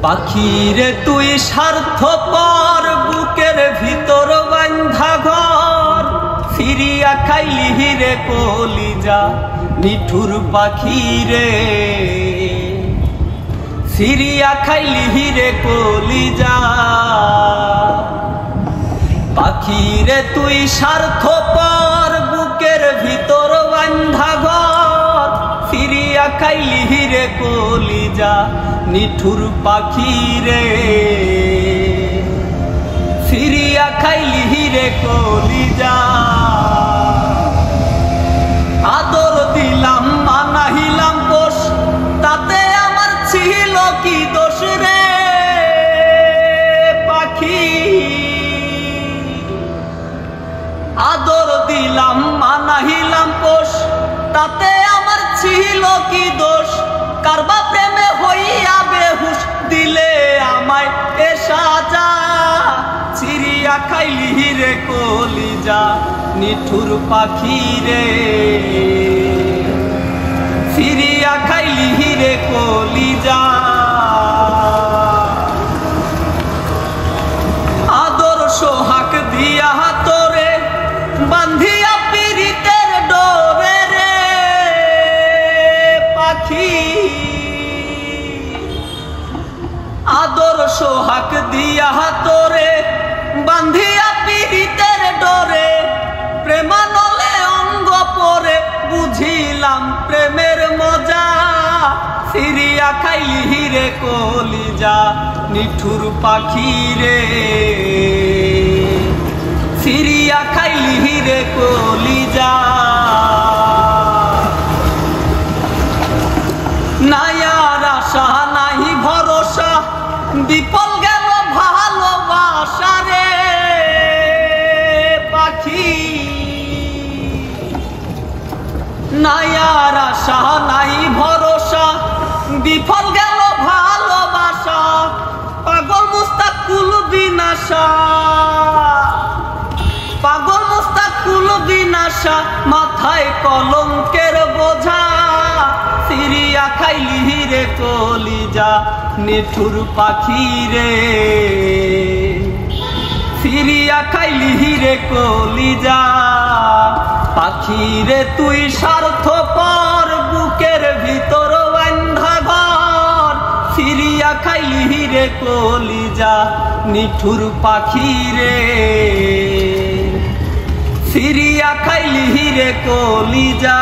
পাখিরে তুই স্বার্থপর, বুকের ভিতর বান্ধা ঘর, ফিরিয়া খাইলি রে কলিজা নিঠুর পাখিরে, ফিরিয়া খাইলি রে কলিজা। পাখিরে তুই স্বার্থপর, বুকের ভিতর বান্ধা ঘর, ফিরিয়া খাইলি রে কলিজা নিঠুর পাখিরে, ফিরিয়া খাইলি রে কলিজা। আদর দিলাম মানাহিলাম পোষ, তাতে আমার ছিল কি দোষ রে পাখি। আদর দিলাম মানাহিলাম পোষ, তাতে আমার ছিল কি দোষ। কারবা প্রেমে হইয়া বেহুশ, দিলে আমায় এ সাজা। চিরিয়া খাইলি রে কলিজা নিঠুর পাখিরে, ফিরিয়া খাইলি রে কলিজা। আদর সোহাগ দিয়া তোরে বান্ধিয়া পীড়িতের ডোরে রে পাখি। আদর সোহাগ দিয়া তোরে বান্ধিয়া পীড়িতের ডোরে, প্রেমানলে অঙ্গ পরে বুঝিলাম প্রেমের মজা। ফিরিয়া খাইলি রে কলিজা নিঠুর পাখিরে, ফিরিয়া খাইলি রে কলিজা। নাই আর আশা নাই ভরসা, বিফল গেল ভালোবাসা রে পাখি। নাই আর আশা নাই ভরসা, বিফল গেল ভালোবাসা। পাগল মুস্তাকুল বিনাশা, পাগল মুস্তাকুল বিনাশা, মাথায় কলঙ্কের বোঝা। ফিরিয়া খাইলি রে কলিজা নিঠুর পাখিরে, ফিরিয়া খাইলি রে কলিজা। পাখিরে তুই স্বার্থপর, বুকের ভিতর বান্ধা ঘর, ফিরিয়া খাইলি রে কলিজা নিঠুর পাখিরে, ফিরিয়া খাইলি রে কলিজা।